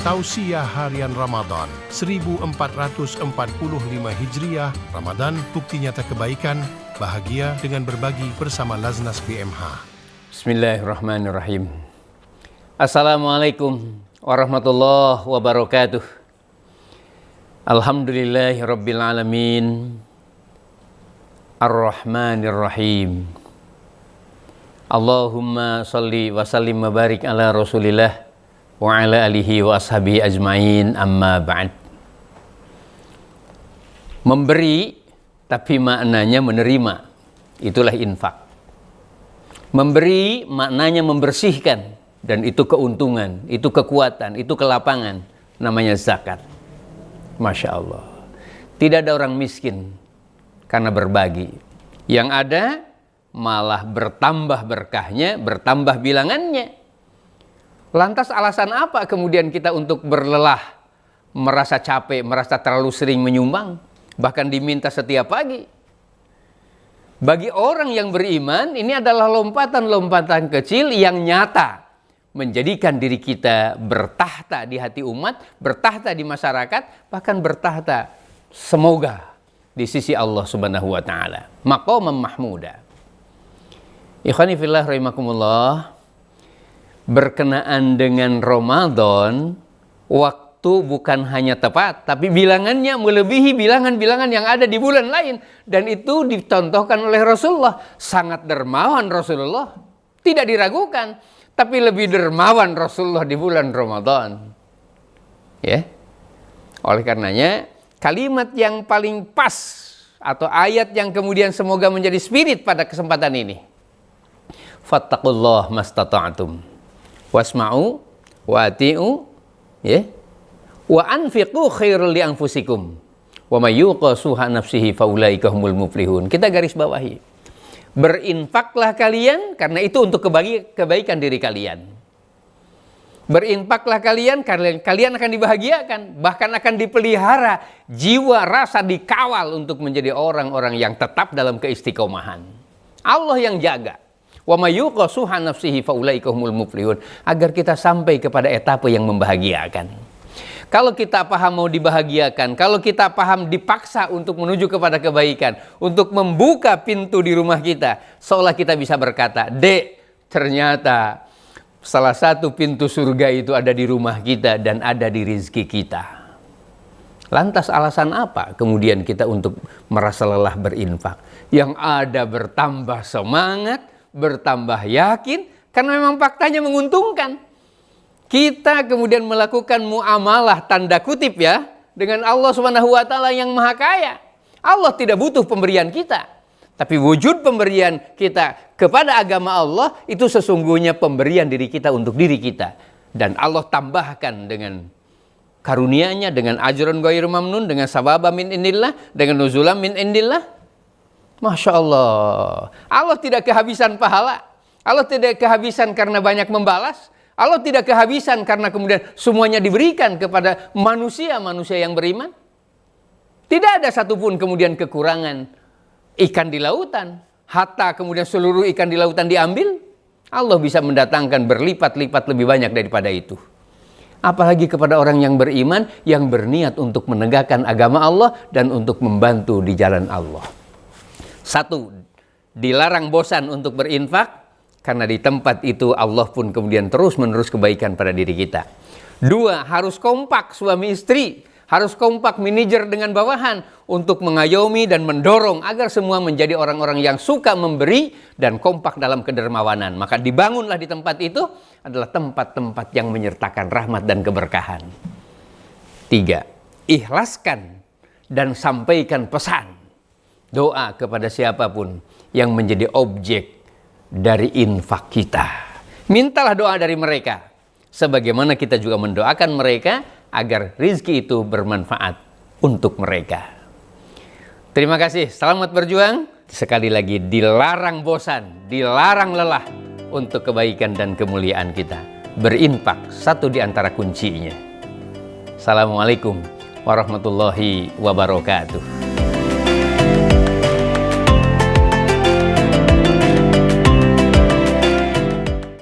Tausiah Harian Ramadan 1445 Hijriah. Ramadan bukti nyata kebaikan, bahagia dengan berbagi bersama Laznas BMH. Bismillahirrahmanirrahim. Assalamualaikum warahmatullahi wabarakatuh. Alhamdulillahirabbil alamin. Ar-Rahmanir-Rahim. Allahumma salli wa sallim wa barik ala Rasulillah wa ala alihi wa ashabihi ajmain, amma ba'd. Memberi tapi maknanya menerima, itulah infak. Memberi maknanya membersihkan, dan itu keuntungan, itu kekuatan, itu kelapangan, namanya zakat. Masya Allah. Tidak ada orang miskin karena berbagi. Yang ada malah bertambah berkahnya, bertambah bilangannya. Lantas alasan apa kemudian kita untuk berlelah, merasa capek, merasa terlalu sering menyumbang, bahkan diminta setiap pagi? Bagi orang yang beriman, ini adalah lompatan-lompatan kecil yang nyata, menjadikan diri kita bertahta di hati umat, bertahta di masyarakat, bahkan bertahta semoga di sisi Allah Subhanahu wa taala. Maqaman mahmuda. Ikhwani fillah rahimakumullah. Berkenaan dengan Ramadan, waktu bukan hanya tepat, tapi bilangannya melebihi bilangan-bilangan yang ada di bulan lain. Dan itu dicontohkan oleh Rasulullah. Sangat dermawan Rasulullah, tidak diragukan. Tapi lebih dermawan Rasulullah di bulan Ramadan. Ya. Oleh karenanya, kalimat yang paling pas atau ayat yang kemudian semoga menjadi spirit pada kesempatan ini. Fattaqullah mastata'tum. Wasma'u wa ati'u, ya, wa anfiqu khairul li anfusikum wa may yuqa suha nafsihi faulaika humul muflihun. Kita garis bawahi, berinfaklah kalian karena itu untuk kebaikan diri kalian. Berinfaklah kalian karena kalian akan dibahagiakan, bahkan akan dipelihara, jiwa rasa dikawal untuk menjadi orang-orang yang tetap dalam keistiqomahan. Allah yang jaga. Wa may yuqa suha nafsihi faulaika humul muflihun, agar kita sampai kepada etape yang membahagiakan. Kalau kita paham mau dibahagiakan, kalau kita paham dipaksa untuk menuju kepada kebaikan, untuk membuka pintu di rumah kita, seolah kita bisa berkata, "Dek, ternyata salah satu pintu surga itu ada di rumah kita dan ada di rizki kita." Lantas alasan apa kemudian kita untuk merasa lelah berinfak? Yang ada bertambah semangat, bertambah yakin, karena memang faktanya menguntungkan. Kita kemudian melakukan muamalah tanda kutip ya dengan Allah Subhanahu wa taala yang Maha Kaya. Allah tidak butuh pemberian kita, tapi wujud pemberian kita kepada agama Allah itu sesungguhnya pemberian diri kita untuk diri kita, dan Allah tambahkan dengan karunia-Nya, dengan ajrun ghairu mamnun, dengan sababa min indillah, dengan nuzulam min indillah. Masya Allah. Allah tidak kehabisan pahala. Allah tidak kehabisan karena banyak membalas. Allah tidak kehabisan karena kemudian semuanya diberikan kepada manusia-manusia yang beriman. Tidak ada satupun kemudian kekurangan ikan di lautan. Hatta kemudian seluruh ikan di lautan diambil. Allah bisa mendatangkan berlipat-lipat lebih banyak daripada itu. Apalagi kepada orang yang beriman, yang berniat untuk menegakkan agama Allah dan untuk membantu di jalan Allah. Satu, dilarang bosan untuk berinfak, karena di tempat itu Allah pun kemudian terus-menerus kebaikan pada diri kita. Dua, harus kompak suami istri, harus kompak manajer dengan bawahan untuk mengayomi dan mendorong agar semua menjadi orang-orang yang suka memberi dan kompak dalam kedermawanan. Maka dibangunlah di tempat itu adalah tempat-tempat yang menyertakan rahmat dan keberkahan. Tiga, ikhlaskan dan sampaikan pesan doa kepada siapapun yang menjadi objek dari infak kita. Mintalah doa dari mereka, sebagaimana kita juga mendoakan mereka agar rizki itu bermanfaat untuk mereka. Terima kasih, selamat berjuang. Sekali lagi, dilarang bosan, dilarang lelah untuk kebaikan dan kemuliaan kita. Berinfak, satu di antara kuncinya. Assalamualaikum warahmatullahi wabarakatuh.